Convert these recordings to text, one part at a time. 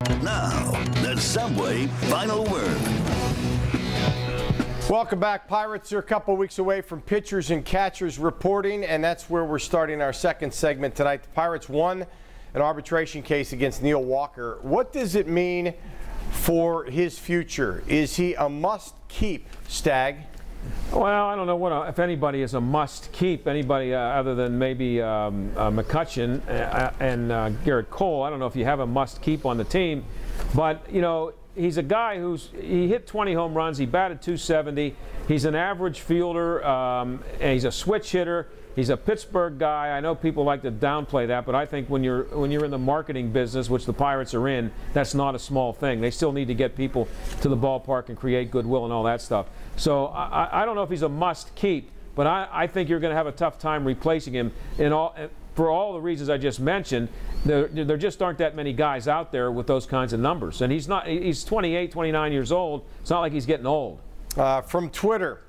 Now, the Subway Final Word. Welcome back. Pirates are a couple weeks away from pitchers and catchers reporting, and that's where we're starting our second segment tonight. The Pirates won an arbitration case against Neil Walker. What does it mean for his future? Is he a must-keep, Stag? Well, I don't know if anybody is a must-keep. Anybody other than maybe McCutcheon and Garrett Cole. I don't know if you have a must-keep on the team. But, you know, he's a guy he hit 20 home runs. He batted .270. He's an average fielder. And he's a switch hitter. He's a Pittsburgh guy. I know people like to downplay that, but I think when you're in the marketing business, which the Pirates are in, that's not a small thing. They still need to get people to the ballpark and create goodwill and all that stuff. So I don't know if he's a must-keep, but I think you're going to have a tough time replacing him for all the reasons I just mentioned. There just aren't that many guys out there with those kinds of numbers. And he's 28, 29 years old. It's not like he's getting old. From Twitter.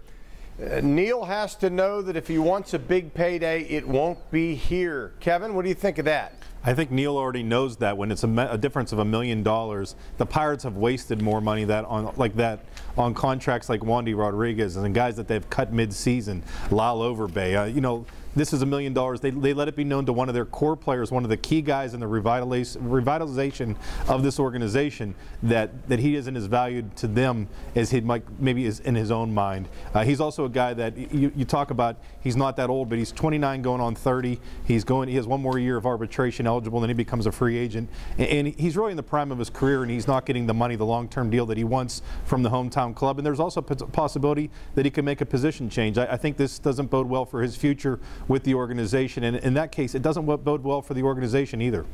Neil has to know that if he wants a big payday, it won't be here. Kevin, what do you think of that? I think Neil already knows that when it's a difference of $1 million, the Pirates have wasted more money on contracts like Wandy Rodriguez and guys that they've cut mid-season, Lyle Overbay. You know, this is $1 million. They let it be known to one of their core players, one of the key guys in the revitalization of this organization, that he isn't as valued to them as he maybe is in his own mind. He's also a guy that you talk about. He's not that old, but he's 29 going on 30. He has one more year of arbitration eligible, and then he becomes a free agent. And he's really in the prime of his career, and he's not getting the money, the long-term deal that he wants from the hometown club. And there's also a possibility that he can make a position change. I think this doesn't bode well for his future with the organization, and in that case, it doesn't bode well for the organization either.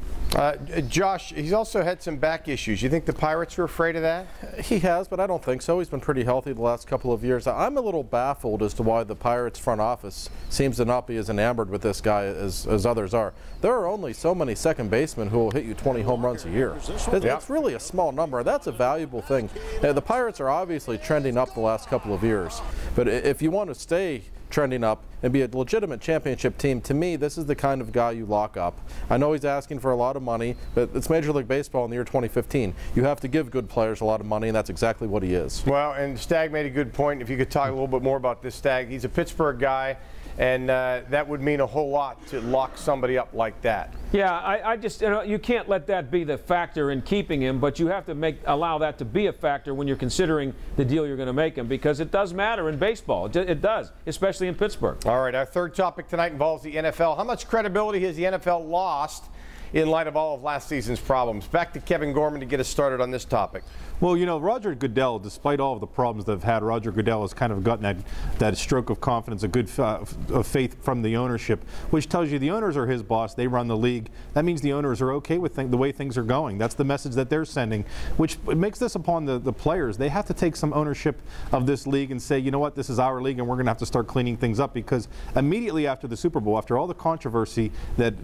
Josh, he's also had some back issues. You think the Pirates are afraid of that? He has, but I don't think so. He's been pretty healthy the last couple of years. I'm a little baffled as to why the Pirates front office seems to not be as enamored with this guy as others are. There are only so many second basemen who will hit you 20 home runs a year. It's really a small number. That's a valuable thing. The Pirates are obviously trending up the last couple of years, but if you want to stay trending up and be a legitimate championship team, to me, this is the kind of guy you lock up. I know he's asking for a lot of money, but it's Major League Baseball in the year 2015. You have to give good players a lot of money, and that's exactly what he is. Well, and Stag made a good point. If you could talk a little bit more about this, Stag. He's a Pittsburgh guy, and that would mean a whole lot to lock somebody up like that. Yeah, I just, you can't let that be the factor in keeping him, but you have to allow that to be a factor when you're considering the deal you're going to make him, because it does matter in baseball. It does, especially in Pittsburgh. All right, our third topic tonight involves the NFL. How much credibility has the NFL lost in light of all of last season's problems? Back to Kevin Gorman to get us started on this topic. Well, you know, Roger Goodell, despite all of the problems they've had, Roger Goodell has kind of gotten that stroke of confidence, a good of faith from the ownership, which tells you the owners are his boss. They run the league. That means the owners are okay with the way things are going. That's the message that they're sending, which makes this upon the players. They have to take some ownership of this league and say, you know what, this is our league, and we're going to have to start cleaning things up, because immediately after the Super Bowl, after all the controversy that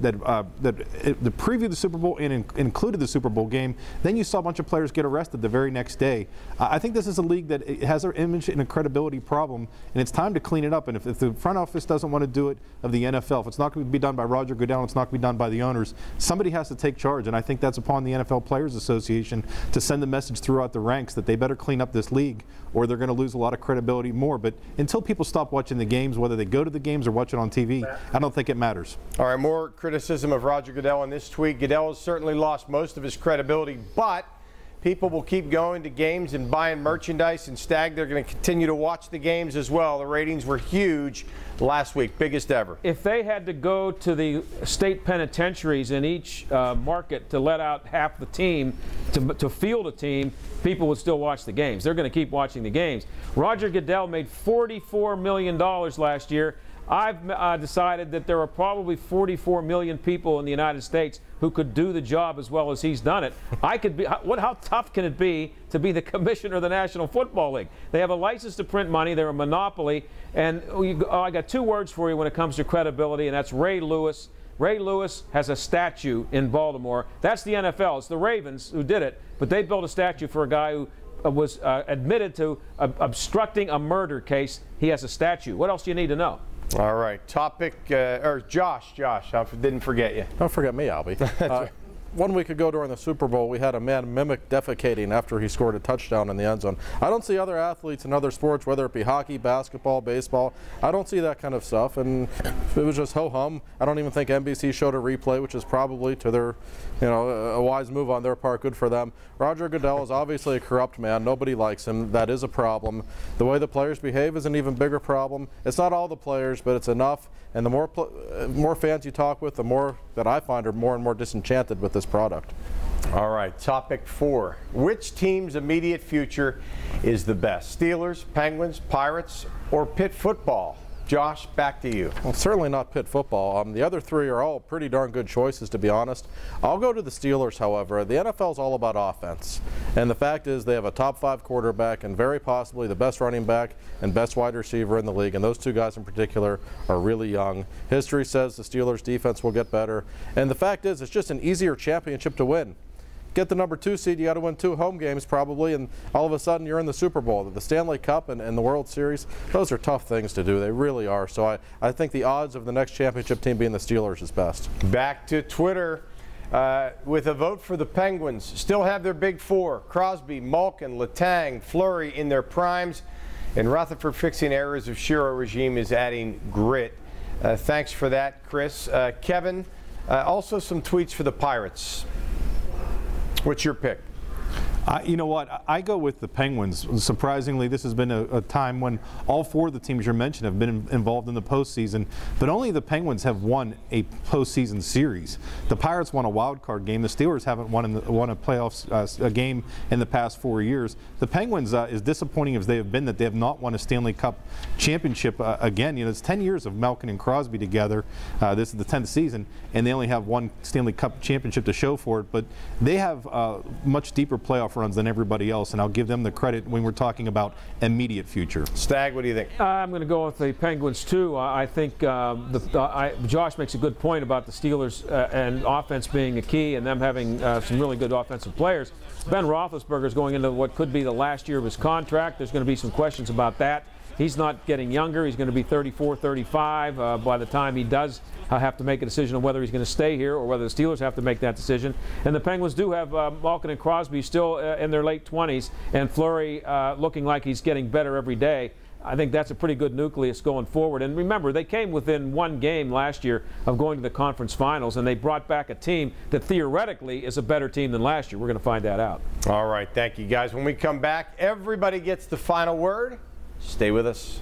previewed the Super Bowl and included the Super Bowl game, then you saw a bunch of players get arrested the very next day. I think this is a league that has an image and a credibility problem, and it's time to clean it up. And if the front office doesn't want to do it of the NFL, if it's not going to be done by Roger Goodell, it's not going to be done by the owners, somebody has to take charge. And I think that's upon the NFL Players Association to send the message throughout the ranks that they better clean up this league, or they're going to lose a lot of credibility more. But until people stop watching the games, whether they go to the games or watch it on TV, I don't think it matters. All right, more criticism of Roger Goodell in this tweet. Goodell has certainly lost most of his credibility, but people will keep going to games and buying merchandise. And Stag, they're going to continue to watch the games as well. The ratings were huge last week, biggest ever. If they had to go to the state penitentiaries in each market to let out half the team to field a team, people would still watch the games. They're going to keep watching the games. Roger Goodell made $44 million last year. I've decided that there are probably 44 million people in the United States who could do the job as well as he's done it. I could be. How tough can it be to be the commissioner of the National Football League? They have a license to print money. They're a monopoly. And I got two words for you when it comes to credibility, and that's Ray Lewis. Ray Lewis has a statue in Baltimore. That's the NFL. It's the Ravens who did it, but they built a statue for a guy who was admitted to obstructing a murder case. He has a statue. What else do you need to know? All right, topic, or Josh, I didn't forget you. Don't forget me, Albie. 1 week ago during the Super Bowl, we had a man mimic defecating after he scored a touchdown in the end zone. I don't see other athletes in other sports, whether it be hockey, basketball, baseball. I don't see that kind of stuff, and it was just ho-hum. I don't even think NBC showed a replay, which is probably to their, a wise move on their part. Good for them. Roger Goodell is obviously a corrupt man. Nobody likes him. That is a problem. The way the players behave is an even bigger problem. It's not all the players, but it's enough. And the more fans you talk with, the more that I find are more and more disenchanted with this product. All right, topic 4. Which team's immediate future is the best? Steelers, Penguins, Pirates, or Pitt football? Josh, back to you. Well, certainly not Pitt football. The other 3 are all pretty darn good choices, to be honest. I'll go to the Steelers, however. The NFL is all about offense. And the fact is they have a top 5 quarterback and very possibly the best running back and best wide receiver in the league. And those 2 guys in particular are really young. History says the Steelers' defense will get better. And the fact is it's just an easier championship to win. Get the number 2 seed, you got to win 2 home games probably, and all of a sudden you're in the Super Bowl. The Stanley Cup and the World Series, those are tough things to do. They really are. So I think the odds of the next championship team being the Steelers is best. Back to Twitter with a vote for the Penguins. Still have their big 4, Crosby, Malkin, Letang, Fleury in their primes, and Rutherford fixing errors of Shiro regime is adding grit. Thanks for that, Chris. Kevin, also some tweets for the Pirates. What's your pick? You know what? I go with the Penguins. Surprisingly, this has been a time when all 4 of the teams you mentioned have been involved in the postseason, but only the Penguins have won a postseason series. The Pirates won a wild card game. The Steelers haven't won a playoffs a game in the past 4 years. The Penguins, as disappointing as they have been, that they have not won a Stanley Cup championship again. It's 10 years of Malkin and Crosby together. This is the 10th season, and they only have 1 Stanley Cup championship to show for it. But they have much deeper playoff runs than everybody else, and I'll give them the credit when we're talking about immediate future. Stag, what do you think? I'm going to go with the Penguins too. I think Josh makes a good point about the Steelers and offense being a key, and them having some really good offensive players. Ben Roethlisberger is going into what could be the last year of his contract. There's going to be some questions about that. He's not getting younger. He's going to be 34, 35 by the time he does have to make a decision on whether he's going to stay here or whether the Steelers have to make that decision. And the Penguins do have Malkin and Crosby still in their late 20s, and Fleury looking like he's getting better every day. I think that's a pretty good nucleus going forward. And remember, they came within 1 game last year of going to the conference finals, and they brought back a team that theoretically is a better team than last year. We're going to find that out. All right, thank you, guys. When we come back, everybody gets the final word. Stay with us.